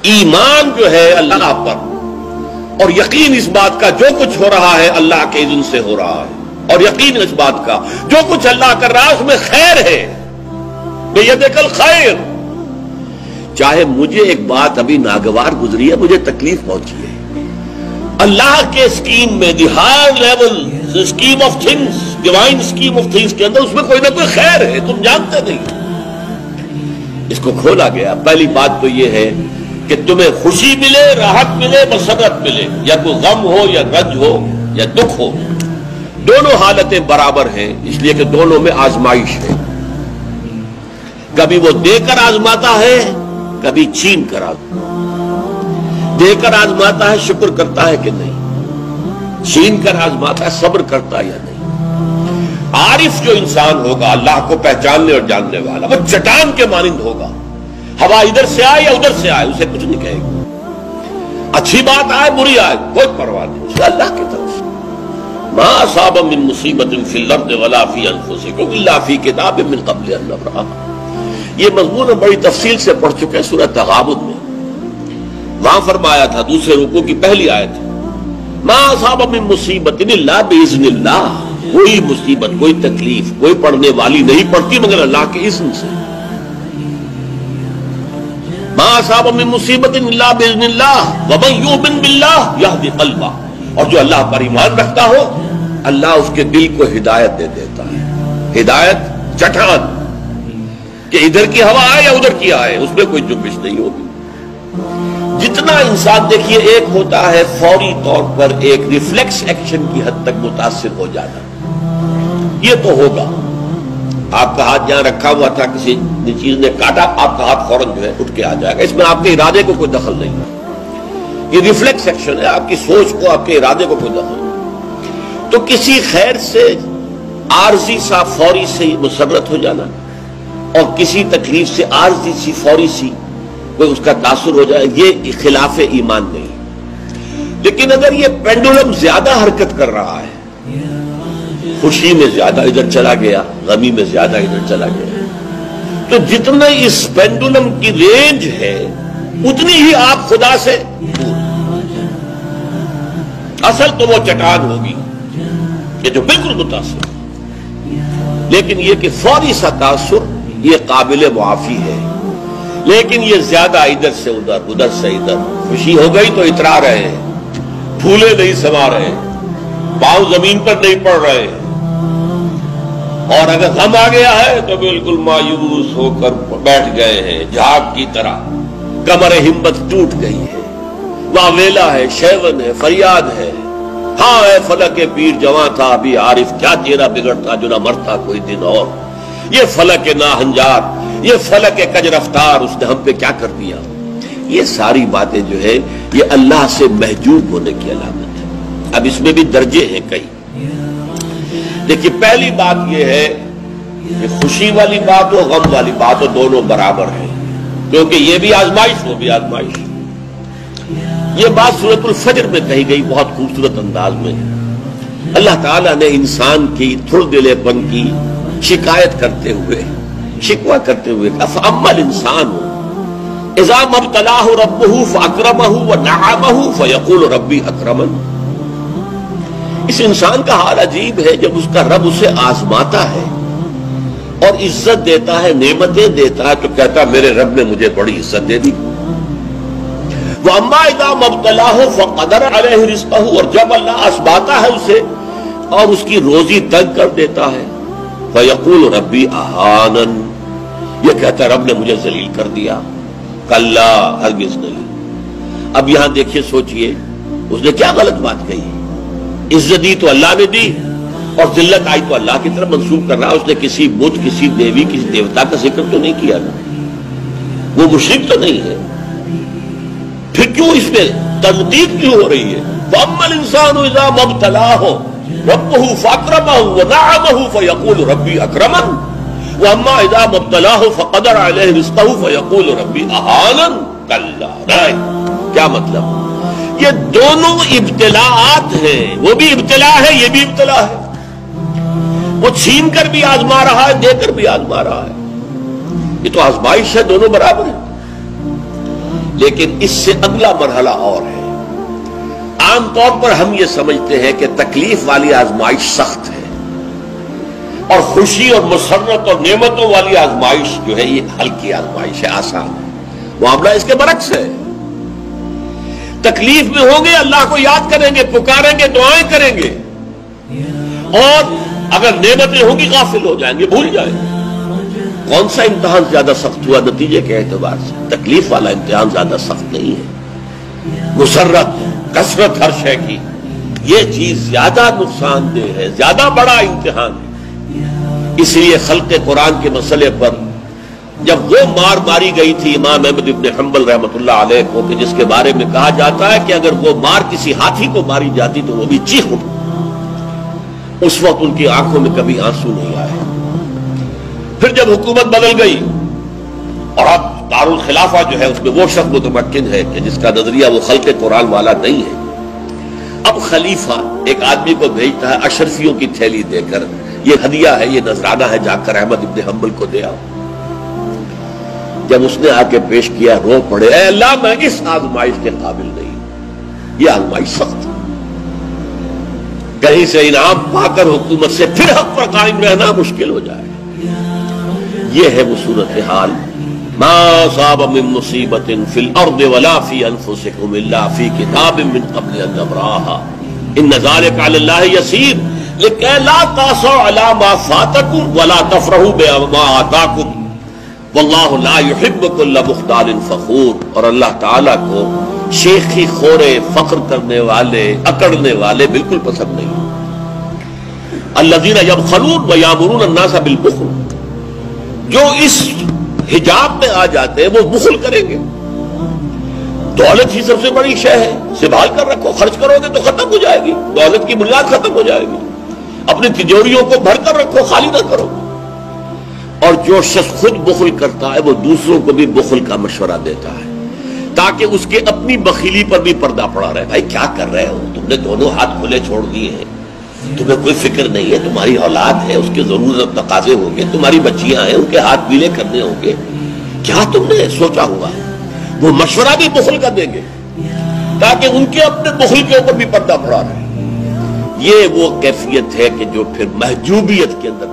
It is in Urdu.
ایمان جو ہے اللہ پر اور یقین اس بات کا جو کچھ ہو رہا ہے اللہ کے اذن سے ہو رہا ہے، اور یقین اس بات کا جو کچھ اللہ کر رہا ہے اس میں خیر ہے، بیدک الخیر۔ چاہے مجھے ایک بات ابھی ناگوار گزری ہے، مجھے تکلیف پہنچی ہے، اللہ کے اسکیم میں the higher level scheme of things, divine scheme of things کے اندر اس میں کوئی نہ کوئی خیر ہے، تم جانتے نہیں۔ اس کو کھولا گیا۔ پہلی بات تو یہ ہے کہ تمہیں خوشی ملے، راحت ملے، مسرت ملے، یا کوئی غم ہو یا رنج ہو یا دکھ ہو، دونوں حالتیں برابر ہیں، اس لیے کہ دونوں میں آزمائش ہے۔ کبھی وہ دے کر آزماتا ہے، کبھی چھین کر آزماتا۔ دے کر آزماتا ہے، شکر کرتا ہے کہ نہیں، چھین کر آزماتا ہے، صبر کرتا ہے یا نہیں۔ عارف جو انسان ہوگا، اللہ کو پہچاننے اور جاننے والا، وہ چٹان کے مانند ہوگا، ہوا ادھر سے آئے یا ادھر سے آئے اسے کچھ نہیں کہے گا، اچھی بات آئے بری آئے کوئی پرواہ نہیں، اسے اللہ کی طرف سے۔ ما اصاب من مصیبت فی الارض ولا فی انفسکم الا فی کتاب من قبل ان نبرأها۔ یہ مضمون ہم بڑی تفصیل سے پڑھ چکے ہیں سورۃ تغابن میں، وہاں فرمایا تھا دوسرے رکوع کی پہلی آیت، ما اصاب من مصیبت الا باذن اللہ، کوئی مصیبت کوئی تکلیف کوئی پڑھنے والی نہیں پڑتی مگر اللہ کے اذن سے۔ ما اصاب من مصیبت الا باذن اللہ ومن یؤمن باللہ یہدی قلبہ، اور جو اللہ پر ایمان رکھتا ہو اللہ اس کے دل کو ہدایت دے دیتا ہے۔ ہدایت چٹان کہ ادھر کی ہوا آئے یا ادھر کی آئے اس میں کوئی جنبش نہیں ہوگی۔ جتنا انسان دیکھیے ایک ہوتا ہے فوری طور پر ایک ریفلیکس ایکشن کی حد تک متاثر ہو جانا، یہ تو ہوگا۔ آپ کا ہاتھ جہاں رکھا ہوا تھا کسی چیز نے کاٹا، آپ کا ہاتھ فوراً جو ہے اٹھ کے آ جائے گا، اس میں آپ کے ارادے کو کوئی دخل نہیں ہے، یہ ریفلیکس ایکشن ہے، آپ کی سوچ کو آپ کے ارادے کو کوئی دخل نہیں۔ تو کسی خیر سے عارضی سا فوری سے مسرت ہو جانا اور کسی تکلیف سے عارضی سی فوری سی کوئی اس کا تاثر ہو جائے، یہ خلاف ایمان نہیں۔ لیکن اگر یہ پینڈولم زیادہ حرکت کر رہا ہے، خوشی میں زیادہ ادھر چلا گیا، غمی میں زیادہ ادھر چلا گیا، تو جتنا اس پینڈولم کی رینج ہے اتنی ہی آپ خدا سے دور۔ اصل تو وہ چٹان ہوگی کہ جو بالکل متاثر، لیکن یہ کہ فوری سا تاثر یہ قابل معافی ہے، لیکن یہ زیادہ ادھر سے ادھر ادھر سے ادھر، خوشی ہو گئی تو اترا رہے ہیں، پھولے نہیں سما رہے، پاؤں زمین پر نہیں پڑ رہے، اور اگر غم آ گیا ہے تو بالکل مایوس ہو کر بیٹھ گئے ہیں جھاگ کی طرح، کمر ہمت ٹوٹ گئی ہے، واویلا ہے، شیون ہے، فریاد ہے، ہاں اے فلک پیر جواں تھا ابھی عارف، کیا تیرا بگڑتا جو نہ مرتا کوئی دن اور، یہ فلک ناہنجار، یہ فلک کج رفتار، اس نے ہم پہ کیا کر دیا۔ یہ ساری باتیں جو ہے یہ اللہ سے محجوب ہونے کی علامت ہے۔ اب اس میں بھی درجے ہیں کئی۔ دیکھیے پہلی بات یہ ہے کہ خوشی والی بات ہو غم والی بات ہو دونوں برابر ہیں، کیونکہ یہ بھی آزمائش وہ بھی آزمائش۔ یہ بات سورۃ الفجر میں کہی گئی بہت خوبصورت انداز میں۔ اللہ تعالیٰ نے انسان کی تھر دلے پن کی شکایت کرتے ہوئے، شکوہ کرتے ہوئے فَأَمَّا الْإِنسَانُ إِذَا مَا ابْتَلَاهُ رَبُّهُ فَأَكْرَمَهُ وَنَعَمَهُ فَيَقُولُ رَبِّي أَكْرَمَنِ۔ اس انسان کا حال عجیب ہے جب اس کا رب اسے آزماتا ہے اور عزت دیتا ہے، نعمتیں دیتا ہے، تو کہتا ہے میرے رب نے مجھے بڑی عزت دے دی۔ وَأَمَّا إِذَا مَا ابْتَلَاهُ فَقَدَرَ عَلَيْهِ رِزْقَهُ، اور جب اللہ آزماتا ہے اسے اور اس کی روزی تنگ کر دیتا ہے، فَيَقُولُ رَبِّي أَهَانَنِ، یہ کہتا ہے رب نے مجھے ذلیل کر دیا۔ کلا، ہرگز نہیں۔ اب یہاں دیکھیے سوچئے اس نے کیا غلط بات کہی، عزت دی تو اللہ نے دی اور ذلت آئی تو اللہ کی طرف منسوب کر رہا۔ اس نے کسی بت، کسی دیوی، کسی دیوتا کا ذکر تو نہیں کیا نا، وہ مشرک تو نہیں ہے، پھر کیوں اس میں تنقید کیوں ہو رہی ہے؟ وَأَمَّا الْإِنسَانُ إِذَا مَا ابْتَلَاهُ رَبُّهُ فَأَكْرَمَهُ وَنَعَمَهُ فَيَقُولُ رَبِّي أَكْرَمَنِ وَأَمَّا إِذَا مَا ابْتَلَاهُ فَقَدَرَ عَلَيْهِ رِزْقَهُ فَيَقُولُ رَبِّي أَهَانَنِ۔ کلا، کیا مطلب؟ یہ دونوں ابتلاءات ہیں، وہ بھی ابتلا ہے یہ بھی ابتلا ہے، وہ چھین کر بھی آزما رہا ہے، دے کر بھی آزما رہا ہے، یہ تو آزمائش ہے، دونوں برابر ہیں۔ لیکن اس سے اگلا مرحلہ اور ہے۔ عام طور پر ہم یہ سمجھتے ہیں کہ تکلیف والی آزمائش سخت ہے اور خوشی اور مسرت اور نعمتوں والی آزمائش جو ہے یہ ہلکی آزمائش ہے، آسان ہے۔ معاملہ اس کے برعکس ہے۔ تکلیف میں ہوں گے اللہ کو یاد کریں گے، پکاریں گے، دعائیں کریں گے، اور اگر نعمتیں ہوں گی غافل ہو جائیں گے، بھول جائیں گے۔ کون سا امتحان زیادہ سخت ہوا نتیجے کے اعتبار سے؟ تکلیف والا امتحان زیادہ سخت نہیں ہے۔ مسرت، کثرت ہر شے کی، یہ چیز زیادہ نقصان دہ ہے، زیادہ بڑا امتحان ہے۔ اس لیے خلق قرآن کے مسئلے پر جب وہ مار ماری گئی تھی امام احمد ابن حنبل رحمۃ اللہ علیہ کو، کہ جس کے بارے میں کہا جاتا ہے کہ اگر وہ مار کسی ہاتھی کو ماری جاتی تو وہ بھی چیخ اٹھتی، اس وقت ان کی آنکھوں میں کبھی آنسو نہیں آئے۔ پھر جب حکومت بدل گئی اور اب دارالخلافہ جو ہے اس میں وہ شخص متمکن ہے کہ جس کا نظریہ وہ خلق قرآن والا نہیں ہے، اب خلیفہ ایک آدمی کو بھیجتا ہے اشرفیوں کی تھیلی دے کر، یہ ہدیہ ہے، یہ نذرانہ ہے، جا کر احمد ابن حنبل کو دے آؤ۔ جب اس نے آ کے پیش کیا، رو پڑے، اے اللہ میں اس آزمائش کے قابل نہیں، یہ آزمائش سخت ہے۔ کہیں سے انعام پا کر حکومت سے پھر حق پر قائم رہنا مشکل ہو جائے۔ یہ ہے وہ صورتحال۔ ما اصاب من مصیبت فی الارض ولا فی انفسکم الا فی کتاب من قبل ان نبرأها ان ذلک علی اللہ یسیر لکہ لا تأسوا علی ما فاتکم ولا تفرحوا بما آتاکم واللہ لا یحب کل مختال فخور۔ اور اللہ تعالیٰ کو شیخی خورے، فخر کرنے والے، اکڑنے والے بالکل پسند نہیں۔ الذین یبخلون ویامرون الناس بالبخل، جو اس حجاب میں آ جاتے ہیں وہ بخل کریں گے۔ دولت ہی سب سے بڑی شے ہے، سنبھال کر رکھو، خرچ کرو گے تو ختم ہو جائے گی، دولت کی بنیاد ختم ہو جائے گی۔ اپنی تجوریوں کو بھر کر رکھو، خالی نہ کرو۔ اور جو شخص خود بخل کرتا ہے وہ دوسروں کو بھی بخل کا مشورہ دیتا ہے تاکہ اس کے اپنی بخیلی پر بھی پردہ پڑا رہے۔ بھائی کیا کر رہے ہو تم نے؟ دونوں ہاتھ کھلے چھوڑ دیے ہیں، تمہیں کوئی فکر نہیں ہے، تمہاری اولاد ہے، اس کے ضرورت تقاضے ہوں گے، تمہاری بچیاں ہیں، ان کے ہاتھ گیلے کرنے ہوں گے، کیا تم نے سوچا ہوا؟ وہ مشورہ بھی بخل کا دیں گے تاکہ ان کے اپنے بخل کے اوپر بھی پردہ پڑا رہے۔ یہ وہ کیفیت ہے کہ جو پھر محجوبیت کے اندر